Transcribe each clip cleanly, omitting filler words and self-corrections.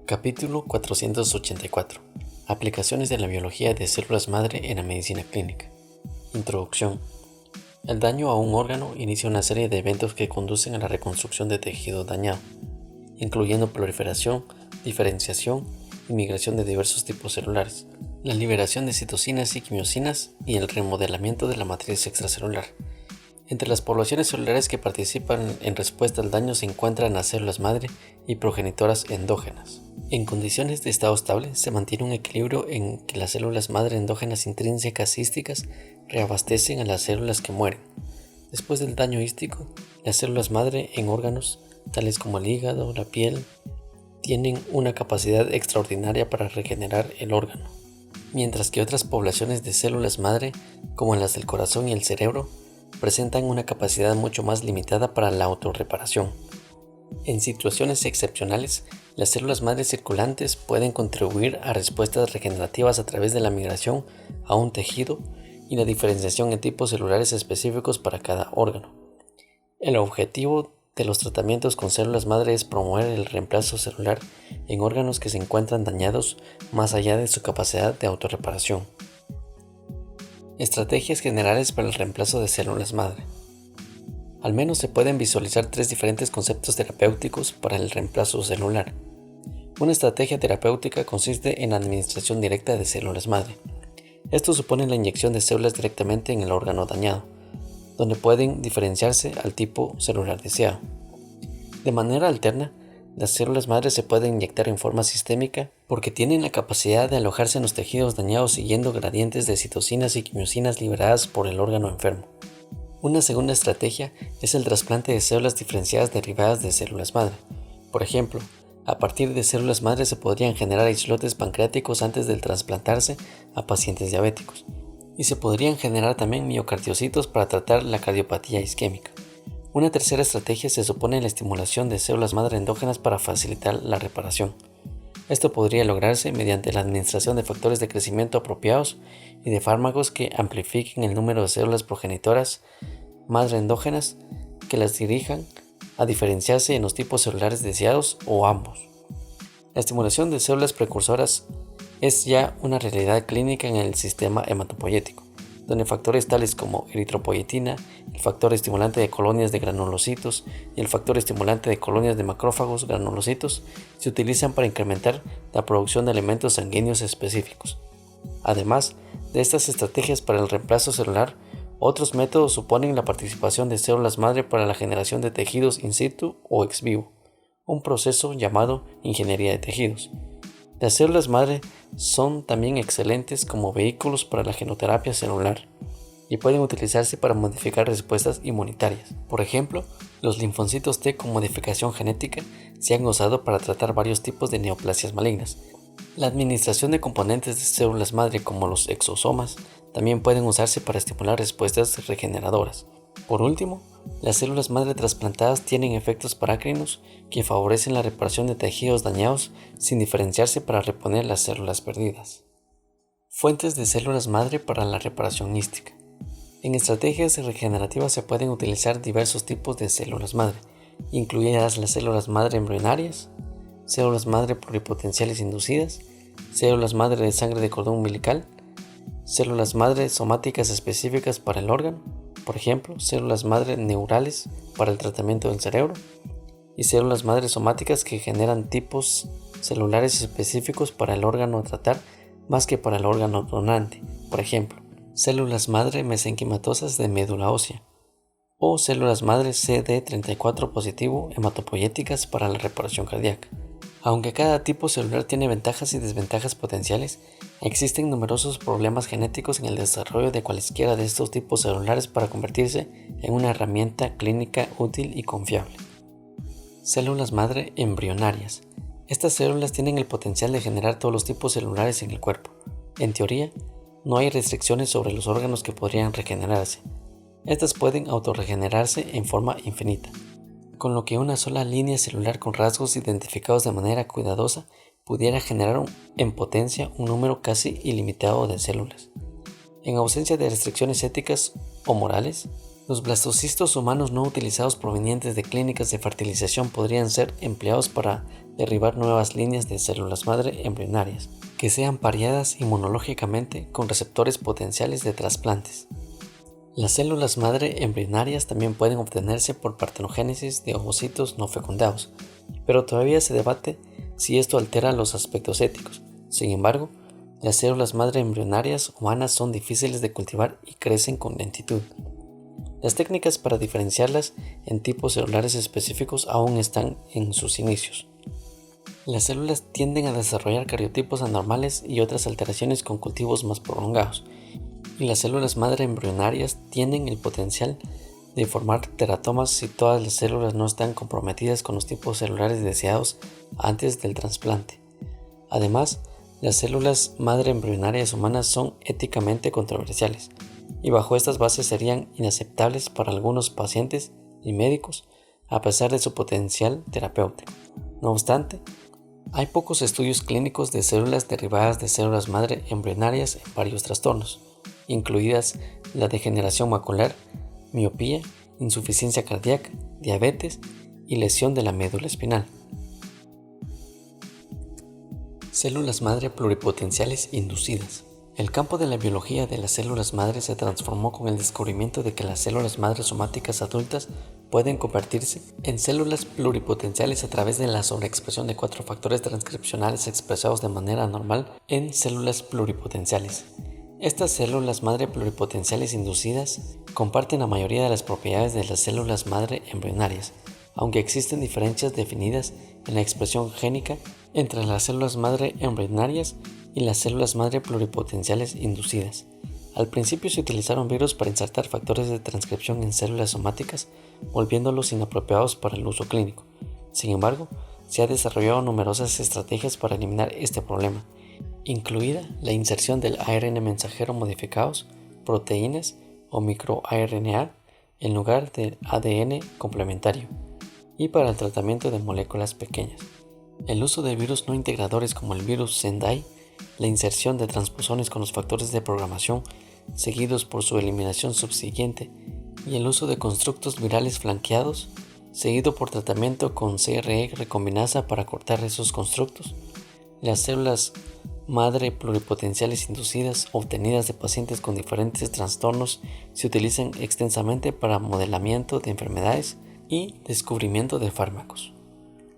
Capítulo 484. Aplicaciones de la biología de células madre en la medicina clínica. Introducción. El daño a un órgano inicia una serie de eventos que conducen a la reconstrucción de tejido dañado, incluyendo proliferación, diferenciación y migración de diversos tipos celulares, la liberación de citocinas y quimiosinas y el remodelamiento de la matriz extracelular. Entre las poblaciones celulares que participan en respuesta al daño se encuentran las células madre y progenitoras endógenas. En condiciones de estado estable se mantiene un equilibrio en que las células madre endógenas intrínsecas císticas reabastecen a las células que mueren. Después del daño hístico, las células madre en órganos, tales como el hígado o la piel, tienen una capacidad extraordinaria para regenerar el órgano, mientras que otras poblaciones de células madre, como las del corazón y el cerebro, presentan una capacidad mucho más limitada para la autorreparación. En situaciones excepcionales, las células madre circulantes pueden contribuir a respuestas regenerativas a través de la migración a un tejido y la diferenciación en tipos celulares específicos para cada órgano. El objetivo de los tratamientos con células madre es promover el reemplazo celular en órganos que se encuentran dañados más allá de su capacidad de autorreparación. Estrategias generales para el reemplazo de células madre. Al menos se pueden visualizar tres diferentes conceptos terapéuticos para el reemplazo celular. Una estrategia terapéutica consiste en la administración directa de células madre. Esto supone la inyección de células directamente en el órgano dañado, donde pueden diferenciarse al tipo celular deseado. De manera alterna, las células madre se pueden inyectar en forma sistémica porque tienen la capacidad de alojarse en los tejidos dañados siguiendo gradientes de citocinas y quimiosinas liberadas por el órgano enfermo. Una segunda estrategia es el trasplante de células diferenciadas derivadas de células madre. Por ejemplo, a partir de células madre se podrían generar islotes pancreáticos antes de trasplantarse a pacientes diabéticos, y se podrían generar también miocardiocitos para tratar la cardiopatía isquémica. Una tercera estrategia se supone en la estimulación de células madre endógenas para facilitar la reparación. Esto podría lograrse mediante la administración de factores de crecimiento apropiados y de fármacos que amplifiquen el número de células progenitoras madre endógenas que las dirijan a diferenciarse en los tipos celulares deseados o ambos. La estimulación de células precursoras es ya una realidad clínica en el sistema hematopoyético, donde factores tales como eritropoyetina, el factor estimulante de colonias de granulocitos y el factor estimulante de colonias de macrófagos granulocitos se utilizan para incrementar la producción de elementos sanguíneos específicos. Además de estas estrategias para el reemplazo celular, otros métodos suponen la participación de células madre para la generación de tejidos in situ o ex vivo, un proceso llamado ingeniería de tejidos. Las células madre son también excelentes como vehículos para la genoterapia celular y pueden utilizarse para modificar respuestas inmunitarias. Por ejemplo, los linfocitos T con modificación genética se han usado para tratar varios tipos de neoplasias malignas. La administración de componentes de células madre como los exosomas también pueden usarse para estimular respuestas regeneradoras. Por último, las células madre trasplantadas tienen efectos parácrinos que favorecen la reparación de tejidos dañados sin diferenciarse para reponer las células perdidas. Fuentes de células madre para la reparación hística. En estrategias regenerativas se pueden utilizar diversos tipos de células madre, incluidas las células madre embrionarias, células madre pluripotenciales inducidas, células madre de sangre de cordón umbilical, células madre somáticas específicas para el órgano, por ejemplo, células madre neurales para el tratamiento del cerebro, y células madre somáticas que generan tipos celulares específicos para el órgano a tratar más que para el órgano donante, por ejemplo, células madre mesenquimatosas de médula ósea, o células madre CD34 positivo hematopoyéticas para la reparación cardíaca. Aunque cada tipo celular tiene ventajas y desventajas potenciales, existen numerosos problemas genéticos en el desarrollo de cualesquiera de estos tipos celulares para convertirse en una herramienta clínica útil y confiable. Células madre embrionarias. Estas células tienen el potencial de generar todos los tipos celulares en el cuerpo. En teoría, no hay restricciones sobre los órganos que podrían regenerarse. Estas pueden autorregenerarse en forma infinita, con lo que una sola línea celular con rasgos identificados de manera cuidadosa pudiera generar en potencia un número casi ilimitado de células. En ausencia de restricciones éticas o morales, los blastocistos humanos no utilizados provenientes de clínicas de fertilización podrían ser empleados para derribar nuevas líneas de células madre embrionarias, que sean pareadas inmunológicamente con receptores potenciales de trasplantes. Las células madre embrionarias también pueden obtenerse por partenogénesis de ovocitos no fecundados, pero todavía se debate si esto altera los aspectos éticos. Sin embargo, las células madre embrionarias humanas son difíciles de cultivar y crecen con lentitud. Las técnicas para diferenciarlas en tipos celulares específicos aún están en sus inicios. Las células tienden a desarrollar cariotipos anormales y otras alteraciones con cultivos más prolongados, y las células madre embrionarias tienen el potencial de formar teratomas si todas las células no están comprometidas con los tipos celulares deseados antes del trasplante. Además, las células madre embrionarias humanas son éticamente controversiales, y bajo estas bases serían inaceptables para algunos pacientes y médicos a pesar de su potencial terapéutico. No obstante, hay pocos estudios clínicos de células derivadas de células madre embrionarias en varios trastornos, incluidas la degeneración macular, miopía, insuficiencia cardíaca, diabetes y lesión de la médula espinal. Células madre pluripotenciales inducidas. El campo de la biología de las células madre se transformó con el descubrimiento de que las células madre somáticas adultas pueden convertirse en células pluripotenciales a través de la sobreexpresión de 4 factores transcripcionales expresados de manera anormal en células pluripotenciales. Estas células madre pluripotenciales inducidas comparten la mayoría de las propiedades de las células madre embrionarias, aunque existen diferencias definidas en la expresión génica entre las células madre embrionarias y las células madre pluripotenciales inducidas. Al principio se utilizaron virus para insertar factores de transcripción en células somáticas, volviéndolos inapropiados para el uso clínico. Sin embargo, se han desarrollado numerosas estrategias para eliminar este problema, incluida la inserción del ARN mensajero modificados, proteínas o microRNA en lugar del ADN complementario, y para el tratamiento de moléculas pequeñas. El uso de virus no integradores como el virus Sendai, la inserción de transposones con los factores de programación seguidos por su eliminación subsiguiente y el uso de constructos virales flanqueados seguido por tratamiento con CRE recombinasa para cortar esos constructos. Las células madre pluripotenciales inducidas obtenidas de pacientes con diferentes trastornos se utilizan extensamente para modelamiento de enfermedades y descubrimiento de fármacos.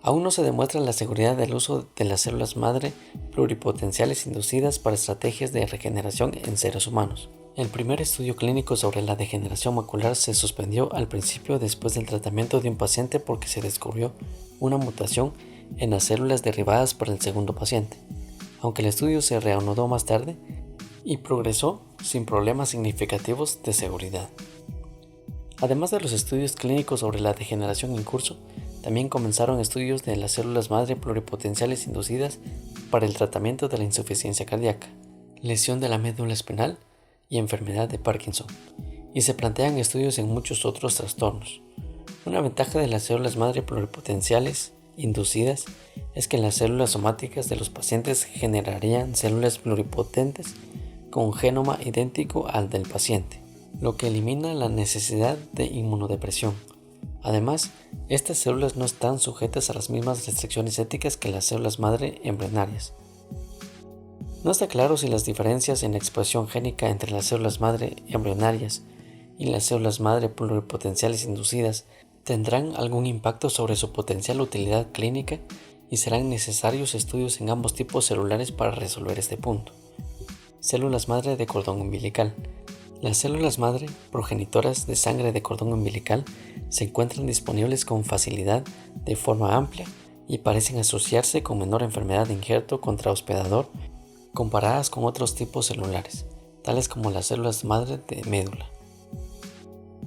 Aún no se demuestra la seguridad del uso de las células madre pluripotenciales inducidas para estrategias de regeneración en seres humanos. El primer estudio clínico sobre la degeneración macular se suspendió al principio después del tratamiento de un paciente porque se descubrió una mutación en las células derivadas por el segundo paciente, aunque el estudio se reanudó más tarde y progresó sin problemas significativos de seguridad. Además de los estudios clínicos sobre la degeneración en curso, también comenzaron estudios de las células madre pluripotenciales inducidas para el tratamiento de la insuficiencia cardíaca, lesión de la médula espinal y enfermedad de Parkinson, y se plantean estudios en muchos otros trastornos. Una ventaja de las células madre pluripotenciales inducidas es que las células somáticas de los pacientes generarían células pluripotentes con un genoma idéntico al del paciente, lo que elimina la necesidad de inmunodepresión. Además, estas células no están sujetas a las mismas restricciones éticas que las células madre embrionarias. No está claro si las diferencias en la expresión génica entre las células madre embrionarias y las células madre pluripotenciales inducidas tendrán algún impacto sobre su potencial utilidad clínica y serán necesarios estudios en ambos tipos celulares para resolver este punto. Células madre de cordón umbilical. Las células madre progenitoras de sangre de cordón umbilical se encuentran disponibles con facilidad de forma amplia y parecen asociarse con menor enfermedad de injerto contra hospedador comparadas con otros tipos celulares, tales como las células madre de médula.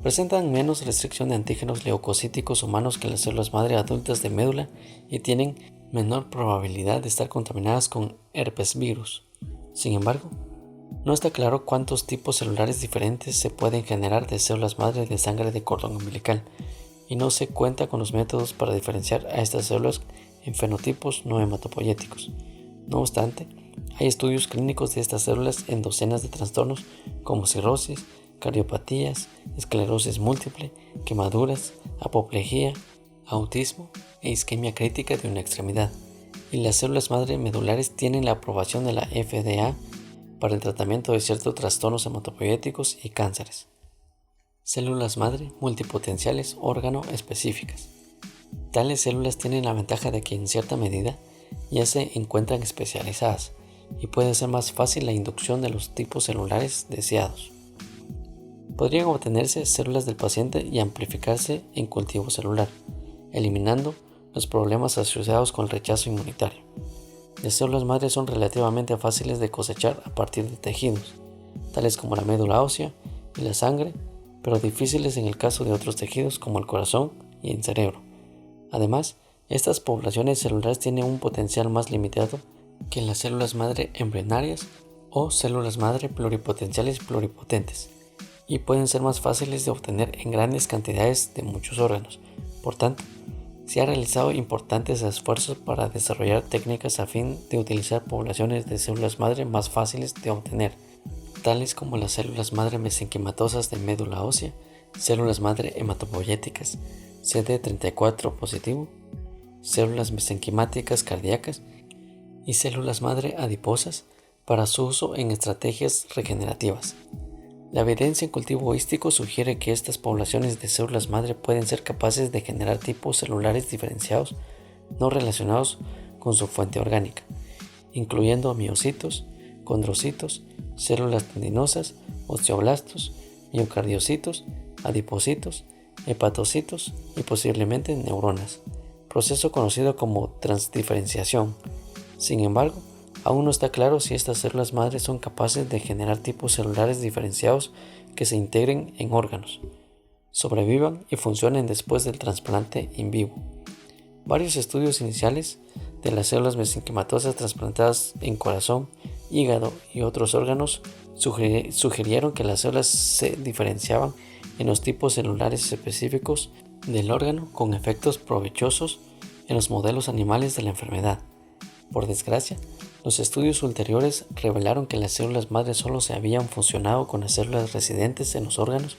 Presentan menos restricción de antígenos leucocíticos humanos que las células madre adultas de médula y tienen menor probabilidad de estar contaminadas con herpes virus. Sin embargo, no está claro cuántos tipos celulares diferentes se pueden generar de células madre de sangre de cordón umbilical, y no se cuenta con los métodos para diferenciar a estas células en fenotipos no hematopoyéticos. No obstante, hay estudios clínicos de estas células en docenas de trastornos como cirrosis, cardiopatías, esclerosis múltiple, quemaduras, apoplejía, autismo e isquemia crítica de una extremidad. y las células madre medulares tienen la aprobación de la FDA para el tratamiento de ciertos trastornos hematopoyéticos y cánceres. Células madre multipotenciales órgano específicas. Tales células tienen la ventaja de que en cierta medida ya se encuentran especializadas y puede ser más fácil la inducción de los tipos celulares deseados. Podrían obtenerse células del paciente y amplificarse en cultivo celular, eliminando los problemas asociados con el rechazo inmunitario. Las células madre son relativamente fáciles de cosechar a partir de tejidos, tales como la médula ósea y la sangre, pero difíciles en el caso de otros tejidos como el corazón y el cerebro. Además, estas poblaciones celulares tienen un potencial más limitado que las células madre embrionarias o células madre pluripotenciales pluripotentes, y pueden ser más fáciles de obtener en grandes cantidades de muchos órganos. Por tanto, se han realizado importantes esfuerzos para desarrollar técnicas a fin de utilizar poblaciones de células madre más fáciles de obtener, tales como las células madre mesenquimatosas de médula ósea, células madre hematopoyéticas, CD34 positivo, células mesenquimáticas cardíacas y células madre adiposas para su uso en estrategias regenerativas. La evidencia en cultivo oístico sugiere que estas poblaciones de células madre pueden ser capaces de generar tipos celulares diferenciados no relacionados con su fuente orgánica, incluyendo miocitos, condrocitos, células tendinosas, osteoblastos, miocardiocitos, adipocitos, hepatocitos y posiblemente neuronas, proceso conocido como transdiferenciación. Sin embargo, aún no está claro si estas células madre son capaces de generar tipos celulares diferenciados que se integren en órganos, sobrevivan y funcionen después del trasplante in vivo. Varios estudios iniciales de las células mesenquimatosas trasplantadas en corazón, hígado y otros órganos sugirieron que las células se diferenciaban en los tipos celulares específicos del órgano con efectos provechosos en los modelos animales de la enfermedad. Por desgracia, los estudios ulteriores revelaron que las células madre solo se habían fusionado con las células residentes en los órganos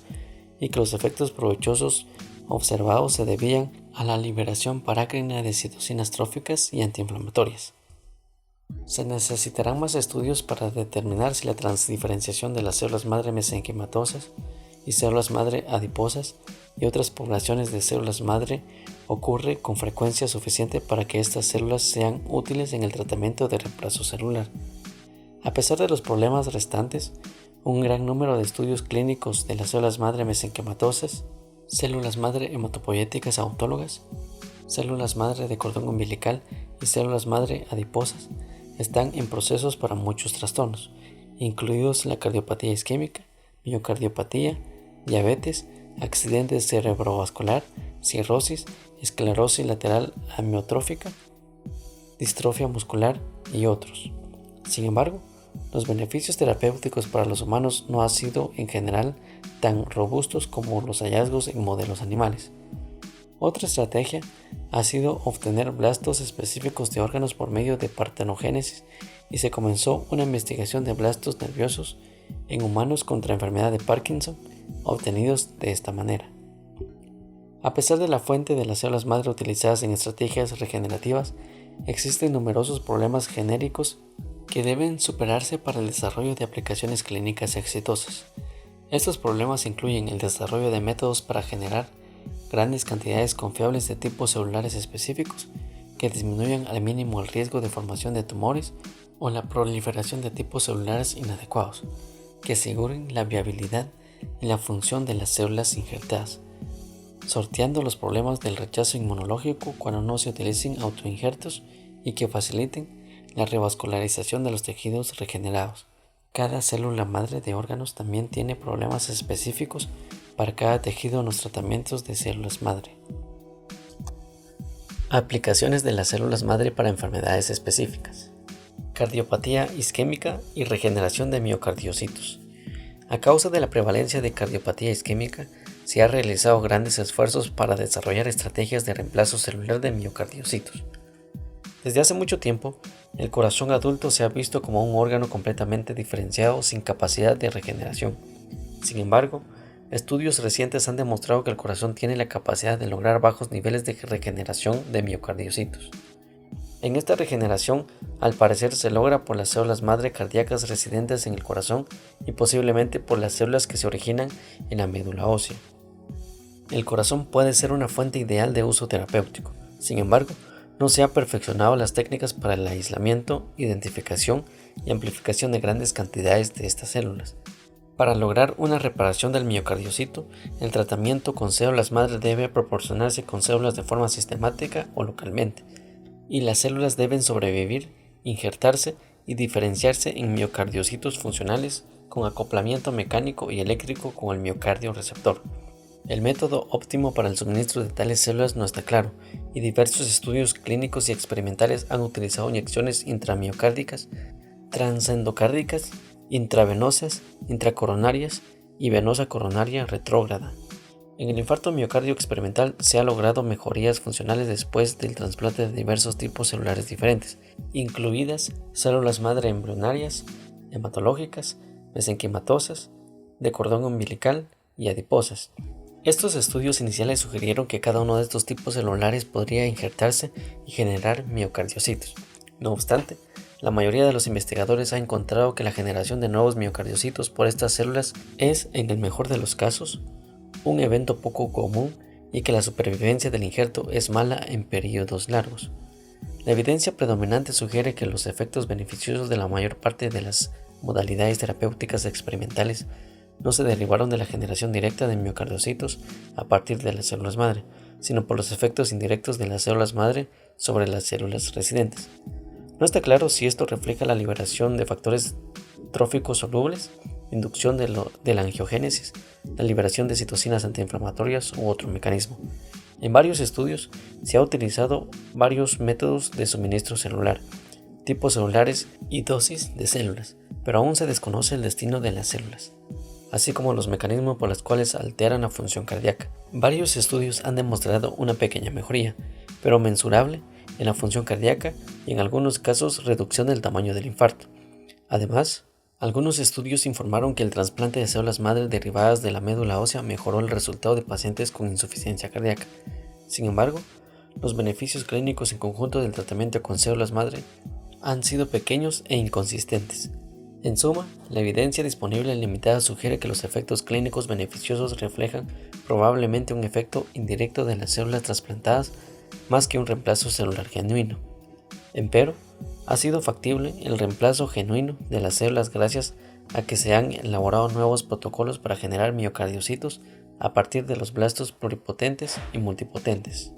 y que los efectos provechosos observados se debían a la liberación parácrina de citocinas tróficas y antiinflamatorias. Se necesitarán más estudios para determinar si la transdiferenciación de las células madre mesenquimatosas y células madre adiposas y otras poblaciones de células madre ocurre con frecuencia suficiente para que estas células sean útiles en el tratamiento de reemplazo celular. A pesar de los problemas restantes, un gran número de estudios clínicos de las células madre mesenquimatosas, células madre hematopoyéticas autólogas, células madre de cordón umbilical y células madre adiposas están en procesos para muchos trastornos, incluidos la cardiopatía isquémica, miocardiopatía, diabetes, accidente cerebrovascular, cirrosis, esclerosis lateral amiotrófica, distrofia muscular y otros. Sin embargo, los beneficios terapéuticos para los humanos no han sido en general tan robustos como los hallazgos en modelos animales. Otra estrategia ha sido obtener blastos específicos de órganos por medio de partenogénesis y se comenzó una investigación de blastos nerviosos en humanos contra enfermedad de Parkinson obtenidos de esta manera. A pesar de la fuente de las células madre utilizadas en estrategias regenerativas, existen numerosos problemas genéricos que deben superarse para el desarrollo de aplicaciones clínicas exitosas. Estos problemas incluyen el desarrollo de métodos para generar grandes cantidades confiables de tipos celulares específicos que disminuyan al mínimo el riesgo de formación de tumores o la proliferación de tipos celulares inadecuados, que aseguren la viabilidad y la función de las células injertadas, sorteando los problemas del rechazo inmunológico cuando no se utilicen autoinjertos y que faciliten la revascularización de los tejidos regenerados. Cada célula madre de órganos también tiene problemas específicos para cada tejido en los tratamientos de células madre. Aplicaciones de las células madre para enfermedades específicas. Cardiopatía isquémica y regeneración de miocardiocitos. A causa de la prevalencia de cardiopatía isquémica, se han realizado grandes esfuerzos para desarrollar estrategias de reemplazo celular de miocardiocitos. Desde hace mucho tiempo, el corazón adulto se ha visto como un órgano completamente diferenciado sin capacidad de regeneración. Sin embargo, estudios recientes han demostrado que el corazón tiene la capacidad de lograr bajos niveles de regeneración de miocardiocitos. En esta regeneración, al parecer, se logra por las células madre cardíacas residentes en el corazón y posiblemente por las células que se originan en la médula ósea. El corazón puede ser una fuente ideal de uso terapéutico. Sin embargo, no se han perfeccionado las técnicas para el aislamiento, identificación y amplificación de grandes cantidades de estas células. Para lograr una reparación del miocardiocito, el tratamiento con células madre debe proporcionarse con células de forma sistemática o localmente, y las células deben sobrevivir, injertarse y diferenciarse en miocardiocitos funcionales con acoplamiento mecánico y eléctrico con el miocardio receptor. El método óptimo para el suministro de tales células no está claro, y diversos estudios clínicos y experimentales han utilizado inyecciones intramiocárdicas, transendocárdicas, intravenosas, intracoronarias y venosa coronaria retrógrada. En el infarto miocardio experimental se han logrado mejorías funcionales después del trasplante de diversos tipos celulares diferentes, incluidas células madre embrionarias, hematológicas, mesenquimatosas, de cordón umbilical y adiposas. Estos estudios iniciales sugirieron que cada uno de estos tipos celulares podría injertarse y generar miocardiocitos. No obstante, la mayoría de los investigadores ha encontrado que la generación de nuevos miocardiocitos por estas células es, en el mejor de los casos, un evento poco común y que la supervivencia del injerto es mala en periodos largos. La evidencia predominante sugiere que los efectos beneficiosos de la mayor parte de las modalidades terapéuticas experimentales no se derivaron de la generación directa de miocardiocitos a partir de las células madre, sino por los efectos indirectos de las células madre sobre las células residentes. No está claro si esto refleja la liberación de factores tróficos solubles, inducción de la angiogénesis, la liberación de citocinas antiinflamatorias u otro mecanismo. En varios estudios se ha utilizado varios métodos de suministro celular, tipos celulares y dosis de células, pero aún se desconoce el destino de las células, así como los mecanismos por los cuales alteran la función cardíaca. Varios estudios han demostrado una pequeña mejoría, pero mensurable, en la función cardíaca y en algunos casos reducción del tamaño del infarto. Además, algunos estudios informaron que el trasplante de células madre derivadas de la médula ósea mejoró el resultado de pacientes con insuficiencia cardíaca. Sin embargo, los beneficios clínicos en conjunto del tratamiento con células madre han sido pequeños e inconsistentes. En suma, la evidencia disponible limitada sugiere que los efectos clínicos beneficiosos reflejan probablemente un efecto indirecto de las células trasplantadas más que un reemplazo celular genuino. Empero, ha sido factible el reemplazo genuino de las células gracias a que se han elaborado nuevos protocolos para generar miocardiocitos a partir de los blastos pluripotentes y multipotentes.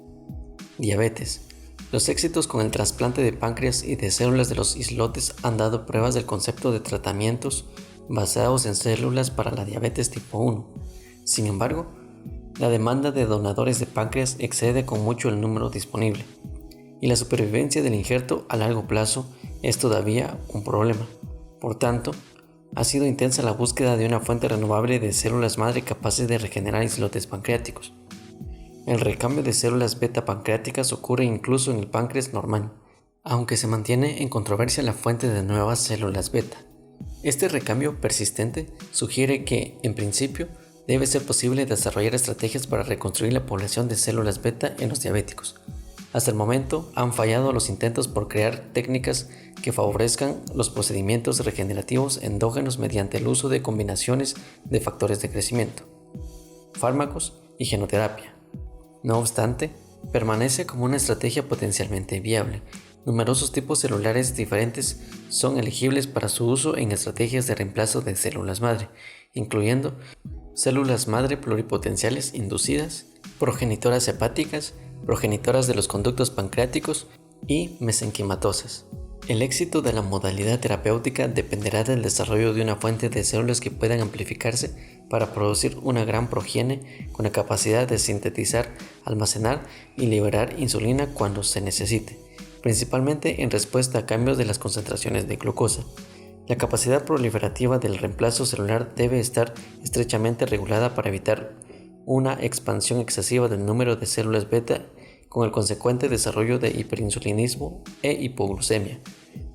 Diabetes. Los éxitos con el trasplante de páncreas y de células de los islotes han dado pruebas del concepto de tratamientos basados en células para la diabetes tipo 1. Sin embargo, la demanda de donadores de páncreas excede con mucho el número disponible, y la supervivencia del injerto a largo plazo es todavía un problema. Por tanto, ha sido intensa la búsqueda de una fuente renovable de células madre capaces de regenerar islotes pancreáticos. El recambio de células beta pancreáticas ocurre incluso en el páncreas normal, aunque se mantiene en controversia la fuente de nuevas células beta. Este recambio persistente sugiere que, en principio, debe ser posible desarrollar estrategias para reconstruir la población de células beta en los diabéticos. Hasta el momento han fallado los intentos por crear técnicas que favorezcan los procedimientos regenerativos endógenos mediante el uso de combinaciones de factores de crecimiento, fármacos y genoterapia. No obstante, permanece como una estrategia potencialmente viable. Numerosos tipos celulares diferentes son elegibles para su uso en estrategias de reemplazo de células madre, incluyendo células madre pluripotenciales inducidas, progenitoras hepáticas, progenitoras de los conductos pancreáticos y mesenquimatosas. El éxito de la modalidad terapéutica dependerá del desarrollo de una fuente de células que puedan amplificarse para producir una gran progenie con la capacidad de sintetizar, almacenar y liberar insulina cuando se necesite, principalmente en respuesta a cambios de las concentraciones de glucosa. La capacidad proliferativa del reemplazo celular debe estar estrechamente regulada para evitar una expansión excesiva del número de células beta con el consecuente desarrollo de hiperinsulinismo e hipoglucemia.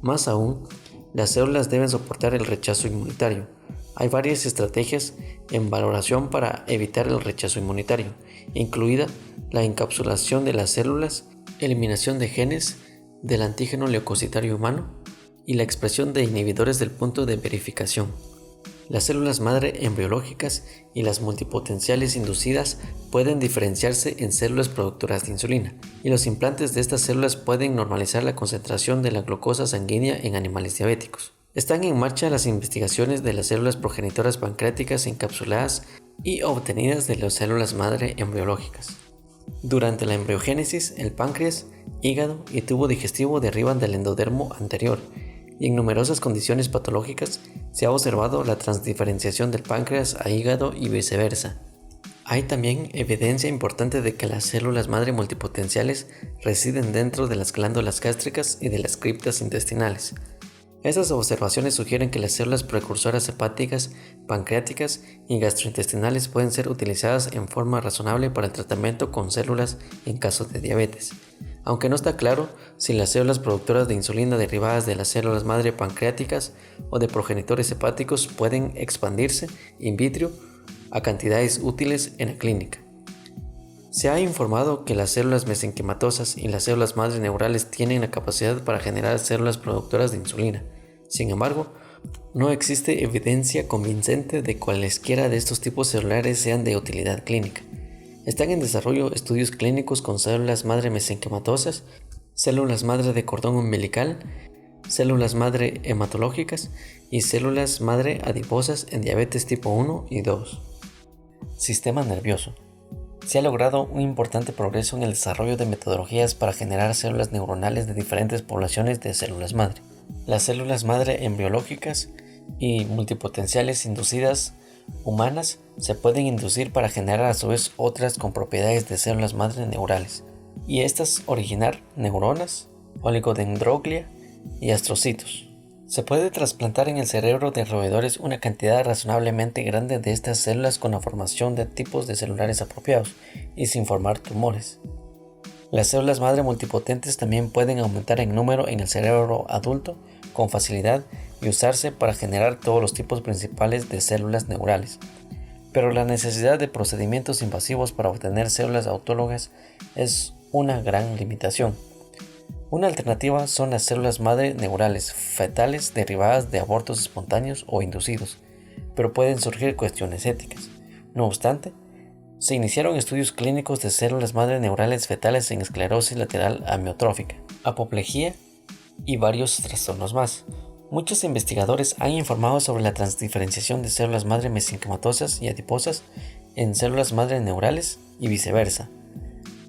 Más aún, las células deben soportar el rechazo inmunitario. Hay varias estrategias en valoración para evitar el rechazo inmunitario, incluida la encapsulación de las células, eliminación de genes, del antígeno leucocitario humano y la expresión de inhibidores del punto de verificación. Las células madre embriológicas y las multipotenciales inducidas pueden diferenciarse en células productoras de insulina, y los implantes de estas células pueden normalizar la concentración de la glucosa sanguínea en animales diabéticos. Están en marcha las investigaciones de las células progenitoras pancreáticas encapsuladas y obtenidas de las células madre embriológicas. Durante la embriogénesis, el páncreas, hígado y tubo digestivo derivan del endodermo anterior, y en numerosas condiciones patológicas se ha observado la transdiferenciación del páncreas a hígado y viceversa. Hay también evidencia importante de que las células madre multipotenciales residen dentro de las glándulas gástricas y de las criptas intestinales. Estas observaciones sugieren que las células precursoras hepáticas, pancreáticas y gastrointestinales pueden ser utilizadas en forma razonable para el tratamiento con células en caso de diabetes, aunque no está claro si las células productoras de insulina derivadas de las células madre pancreáticas o de progenitores hepáticos pueden expandirse in vitro a cantidades útiles en la clínica. Se ha informado que las células mesenquimatosas y las células madre neurales tienen la capacidad para generar células productoras de insulina. Sin embargo, no existe evidencia convincente de que cualesquiera de estos tipos celulares sean de utilidad clínica. Están en desarrollo estudios clínicos con células madre mesenquimatosas, células madre de cordón umbilical, células madre hematológicas y células madre adiposas en diabetes tipo 1 y 2. Sistema nervioso. Se ha logrado un importante progreso en el desarrollo de metodologías para generar células neuronales de diferentes poblaciones de células madre. Las células madre embriológicas y multipotenciales inducidas humanas se pueden inducir para generar a su vez otras con propiedades de células madre neurales, y estas originar neuronas, oligodendroglia y astrocitos. Se puede trasplantar en el cerebro de roedores una cantidad razonablemente grande de estas células con la formación de tipos de celulares apropiados y sin formar tumores. Las células madre multipotentes también pueden aumentar en número en el cerebro adulto con facilidad y usarse para generar todos los tipos principales de células neurales. Pero la necesidad de procedimientos invasivos para obtener células autólogas es una gran limitación. Una alternativa son las células madre neurales fetales derivadas de abortos espontáneos o inducidos, pero pueden surgir cuestiones éticas. No obstante, se iniciaron estudios clínicos de células madre neurales fetales en esclerosis lateral amiotrófica, apoplejía y varios trastornos más. Muchos investigadores han informado sobre la transdiferenciación de células madre mesenquimatosas y adiposas en células madre neurales y viceversa.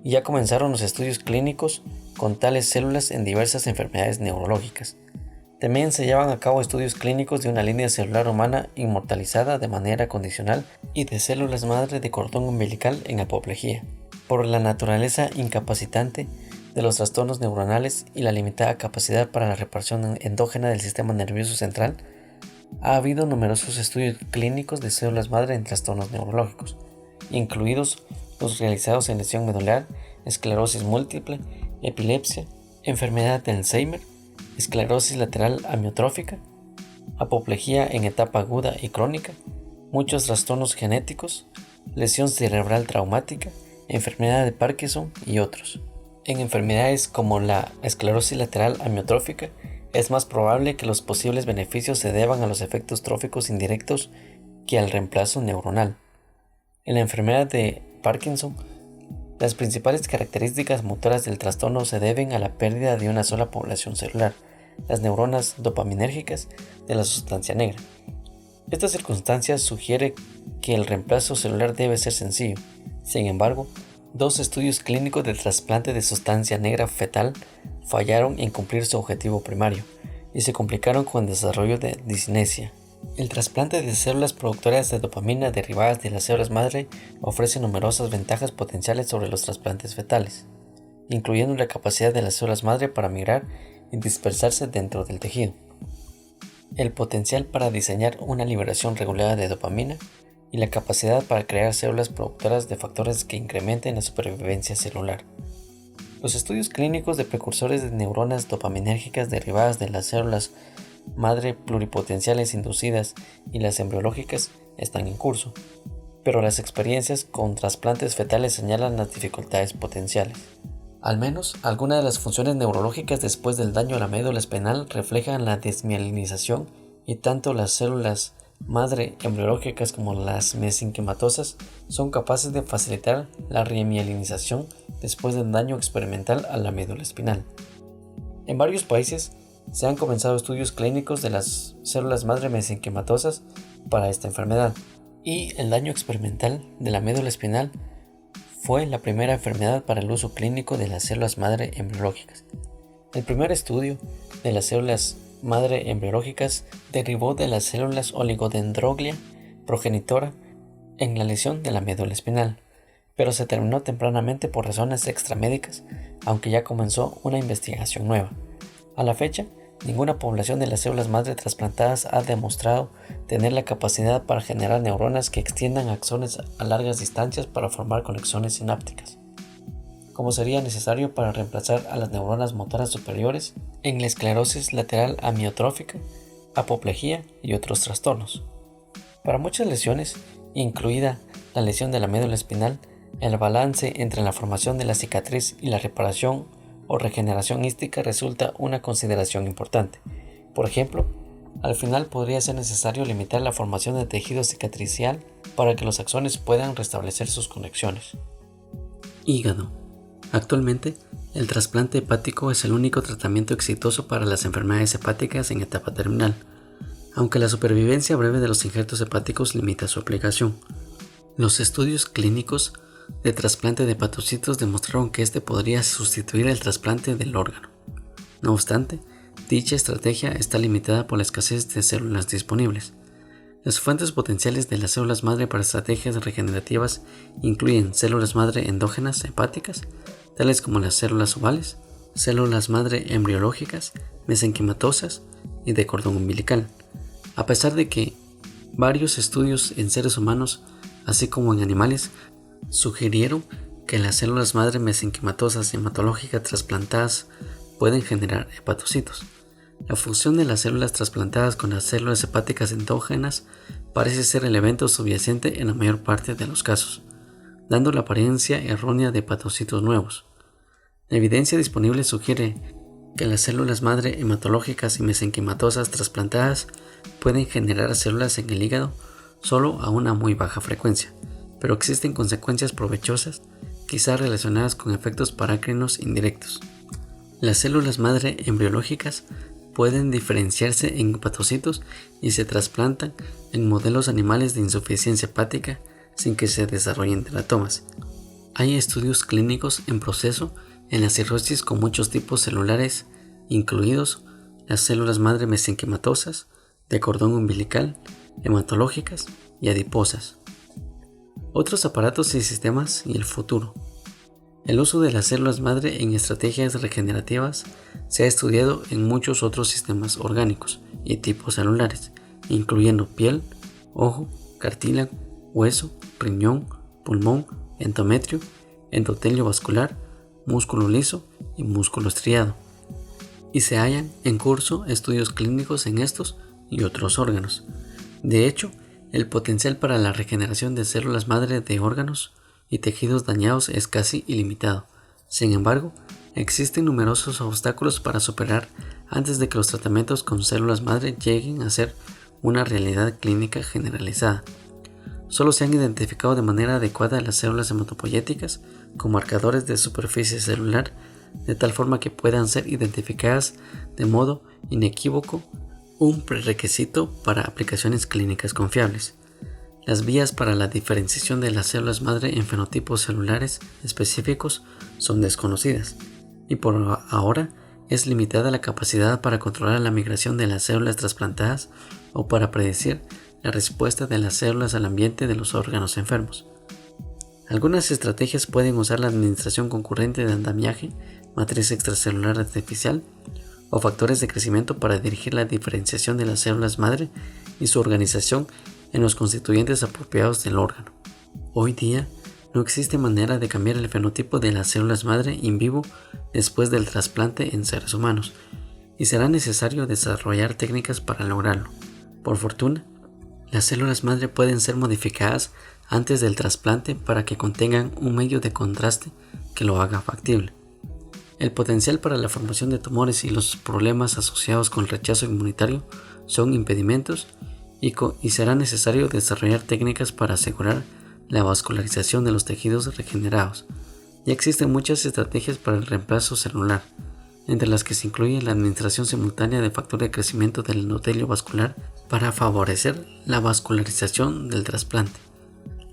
Y ya comenzaron los estudios clínicos con tales células en diversas enfermedades neurológicas. También se llevan a cabo estudios clínicos de una línea celular humana inmortalizada de manera condicional y de células madre de cordón umbilical en apoplejía. Por la naturaleza incapacitante de los trastornos neuronales y la limitada capacidad para la reparación endógena del sistema nervioso central, ha habido numerosos estudios clínicos de células madre en trastornos neurológicos, incluidos los realizados en lesión medular, esclerosis múltiple, epilepsia, enfermedad de Alzheimer, esclerosis lateral amiotrófica, apoplejía en etapa aguda y crónica, muchos trastornos genéticos, lesión cerebral traumática, enfermedad de Parkinson y otros. En enfermedades como la esclerosis lateral amiotrófica, es más probable que los posibles beneficios se deban a los efectos tróficos indirectos que al reemplazo neuronal. En la enfermedad de Parkinson, las principales características motoras del trastorno se deben a la pérdida de una sola población celular, las neuronas dopaminérgicas de la sustancia negra. Esta circunstancia sugiere que el reemplazo celular debe ser sencillo. Sin embargo, 2 estudios clínicos de trasplante de sustancia negra fetal fallaron en cumplir su objetivo primario y se complicaron con el desarrollo de discinesia. El trasplante de células productoras de dopamina derivadas de las células madre ofrece numerosas ventajas potenciales sobre los trasplantes fetales, incluyendo la capacidad de las células madre para migrar y dispersarse dentro del tejido, el potencial para diseñar una liberación regulada de dopamina y la capacidad para crear células productoras de factores que incrementen la supervivencia celular. Los estudios clínicos de precursores de neuronas dopaminérgicas derivadas de las células madre pluripotenciales inducidas y las embriológicas están en curso, pero las experiencias con trasplantes fetales señalan las dificultades potenciales. Al menos, algunas de las funciones neurológicas después del daño a la médula espinal reflejan la desmielinización y tanto las células madre embriológicas como las mesenquimatosas son capaces de facilitar la remielinización después del daño experimental a la médula espinal. En varios países se han comenzado estudios clínicos de las células madre mesenquimatosas para esta enfermedad, y el daño experimental de la médula espinal fue la primera enfermedad para el uso clínico de las células madre embriológicas. El primer estudio de las células madre embriológicas derivó de las células oligodendroglia progenitora en la lesión de la médula espinal, pero se terminó tempranamente por razones extramédicas, aunque ya comenzó una investigación nueva. A la fecha, ninguna población de las células madre trasplantadas ha demostrado tener la capacidad para generar neuronas que extiendan axones a largas distancias para formar conexiones sinápticas, como sería necesario para reemplazar a las neuronas motoras superiores en la esclerosis lateral amiotrófica, apoplejía y otros trastornos. Para muchas lesiones, incluida la lesión de la médula espinal, el balance entre la formación de la cicatriz y la reparación o regeneración ística resulta una consideración importante. Por ejemplo, al final podría ser necesario limitar la formación de tejido cicatricial para que los axones puedan restablecer sus conexiones. Hígado. Actualmente, el trasplante hepático es el único tratamiento exitoso para las enfermedades hepáticas en etapa terminal, aunque la supervivencia breve de los injertos hepáticos limita su aplicación. Los estudios clínicos de trasplante de hepatocitos demostraron que este podría sustituir el trasplante del órgano. No obstante, dicha estrategia está limitada por la escasez de células disponibles. Las fuentes potenciales de las células madre para estrategias regenerativas incluyen células madre endógenas hepáticas, tales como las células ovales, células madre embriológicas, mesenquimatosas y de cordón umbilical. A pesar de que varios estudios en seres humanos, así como en animales, sugirieron que las células madre mesenquimatosas y hematológicas trasplantadas pueden generar hepatocitos, la función de las células trasplantadas con las células hepáticas endógenas parece ser el evento subyacente en la mayor parte de los casos, dando la apariencia errónea de hepatocitos nuevos. La evidencia disponible sugiere que las células madre hematológicas y mesenquimatosas trasplantadas pueden generar células en el hígado solo a una muy baja frecuencia, pero existen consecuencias provechosas, quizás relacionadas con efectos parácrinos indirectos. Las células madre embriológicas pueden diferenciarse en hepatocitos y se trasplantan en modelos animales de insuficiencia hepática sin que se desarrollen teratomas. Hay estudios clínicos en proceso en la cirrosis con muchos tipos celulares, incluidos las células madre mesenquimatosas, de cordón umbilical, hematológicas y adiposas. Otros aparatos y sistemas y el futuro. El uso de las células madre en estrategias regenerativas se ha estudiado en muchos otros sistemas orgánicos y tipos celulares, incluyendo piel, ojo, cartílago, hueso, riñón, pulmón, endometrio, endotelio vascular, músculo liso y músculo estriado, y se hallan en curso estudios clínicos en estos y otros órganos. De hecho, el potencial para la regeneración de células madre de órganos y tejidos dañados es casi ilimitado. Sin embargo, existen numerosos obstáculos para superar antes de que los tratamientos con células madre lleguen a ser una realidad clínica generalizada. Solo se han identificado de manera adecuada las células hematopoyéticas como marcadores de superficie celular, de tal forma que puedan ser identificadas de modo inequívoco, un prerequisito para aplicaciones clínicas confiables. Las vías para la diferenciación de las células madre en fenotipos celulares específicos son desconocidas, y por ahora es limitada la capacidad para controlar la migración de las células trasplantadas o para predecir la respuesta de las células al ambiente de los órganos enfermos. Algunas estrategias pueden usar la administración concurrente de andamiaje, matriz extracelular artificial o factores de crecimiento para dirigir la diferenciación de las células madre y su organización en los constituyentes apropiados del órgano. Hoy día, no existe manera de cambiar el fenotipo de las células madre in vivo después del trasplante en seres humanos, y será necesario desarrollar técnicas para lograrlo. Por fortuna, las células madre pueden ser modificadas antes del trasplante para que contengan un medio de contraste que lo haga factible. El potencial para la formación de tumores y los problemas asociados con el rechazo inmunitario son impedimentos y será necesario desarrollar técnicas para asegurar la vascularización de los tejidos regenerados. Ya existen muchas estrategias para el reemplazo celular, entre las que se incluye la administración simultánea de factor de crecimiento del endotelio vascular para favorecer la vascularización del trasplante.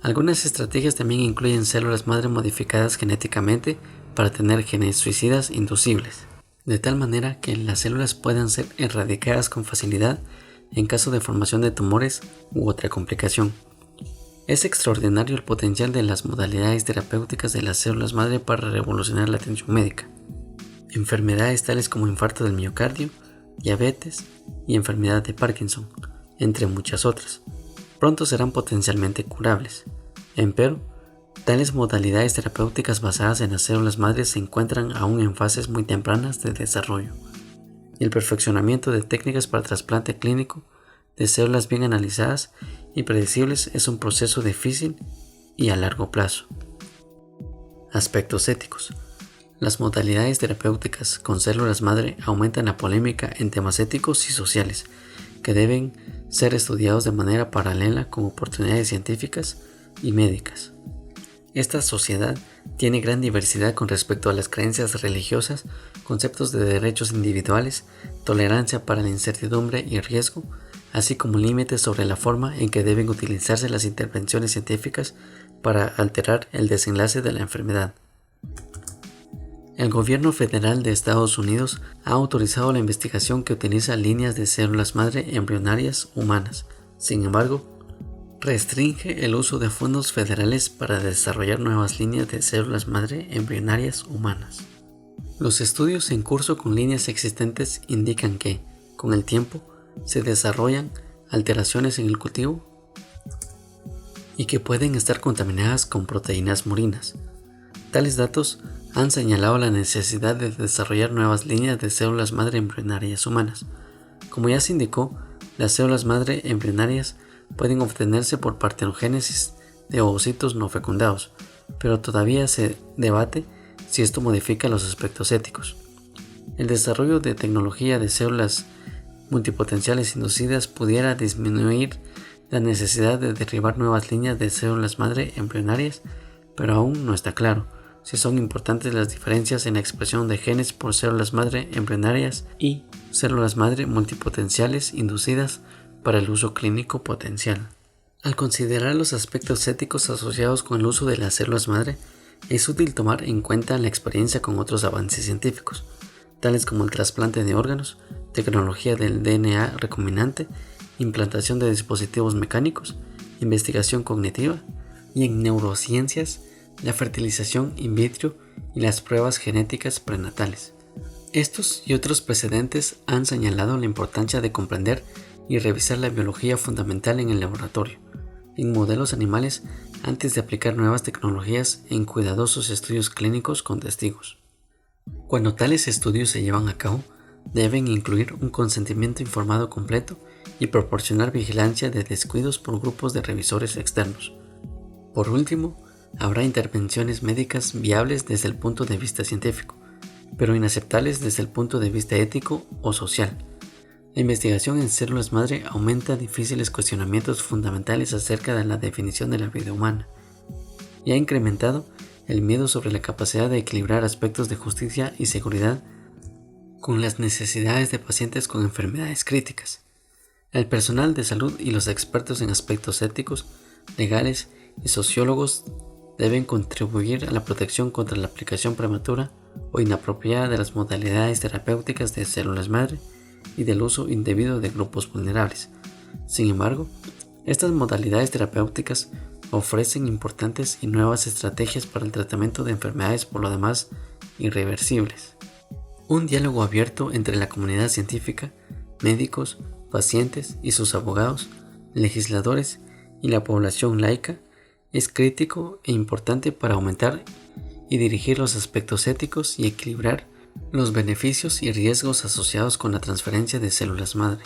Algunas estrategias también incluyen células madre modificadas genéticamente para tener genes suicidas inducibles, de tal manera que las células puedan ser erradicadas con facilidad en caso de formación de tumores u otra complicación. Es extraordinario el potencial de las modalidades terapéuticas de las células madre para revolucionar la atención médica. Enfermedades tales como infarto del miocardio, diabetes y enfermedad de Parkinson, entre muchas otras, pronto serán potencialmente curables. Empero, tales modalidades terapéuticas basadas en las células madres se encuentran aún en fases muy tempranas de desarrollo, y el perfeccionamiento de técnicas para trasplante clínico de células bien analizadas y predecibles es un proceso difícil y a largo plazo. Aspectos éticos. Las modalidades terapéuticas con células madre aumentan la polémica en temas éticos y sociales que deben ser estudiados de manera paralela con oportunidades científicas y médicas. Esta sociedad tiene gran diversidad con respecto a las creencias religiosas, conceptos de derechos individuales, tolerancia para la incertidumbre y riesgo, así como límites sobre la forma en que deben utilizarse las intervenciones científicas para alterar el desenlace de la enfermedad. El gobierno federal de Estados Unidos ha autorizado la investigación que utiliza líneas de células madre embrionarias humanas. Sin embargo, restringe el uso de fondos federales para desarrollar nuevas líneas de células madre embrionarias humanas. Los estudios en curso con líneas existentes indican que, con el tiempo, se desarrollan alteraciones en el cultivo y que pueden estar contaminadas con proteínas murinas. Tales datos han señalado la necesidad de desarrollar nuevas líneas de células madre embrionarias humanas. Como ya se indicó, las células madre embrionarias pueden obtenerse por partenogénesis de ovocitos no fecundados, pero todavía se debate si esto modifica los aspectos éticos. El desarrollo de tecnología de células multipotenciales inducidas pudiera disminuir la necesidad de derribar nuevas líneas de células madre embrionarias, pero aún no está claro si son importantes las diferencias en la expresión de genes por células madre embrionarias y células madre multipotenciales inducidas para el uso clínico potencial. Al considerar los aspectos éticos asociados con el uso de las células madre, es útil tomar en cuenta la experiencia con otros avances científicos, tales como el trasplante de órganos, tecnología del DNA recombinante, implantación de dispositivos mecánicos, investigación cognitiva y en neurociencias, la fertilización in vitro y las pruebas genéticas prenatales. Estos y otros precedentes han señalado la importancia de comprender y revisar la biología fundamental en el laboratorio, en modelos animales, antes de aplicar nuevas tecnologías en cuidadosos estudios clínicos con testigos. Cuando tales estudios se llevan a cabo, deben incluir un consentimiento informado completo y proporcionar vigilancia de descuidos por grupos de revisores externos. Por último, habrá intervenciones médicas viables desde el punto de vista científico, pero inaceptables desde el punto de vista ético o social. La investigación en células madre aumenta difíciles cuestionamientos fundamentales acerca de la definición de la vida humana y ha incrementado el miedo sobre la capacidad de equilibrar aspectos de justicia y seguridad con las necesidades de pacientes con enfermedades críticas. El personal de salud y los expertos en aspectos éticos, legales y sociólogos deben contribuir a la protección contra la aplicación prematura o inapropiada de las modalidades terapéuticas de células madre y del uso indebido de grupos vulnerables. Sin embargo, estas modalidades terapéuticas ofrecen importantes y nuevas estrategias para el tratamiento de enfermedades por lo demás irreversibles. Un diálogo abierto entre la comunidad científica, médicos, pacientes y sus abogados, legisladores y la población laica es crítico e importante para aumentar y dirigir los aspectos éticos y equilibrar los beneficios y riesgos asociados con la transferencia de células madre.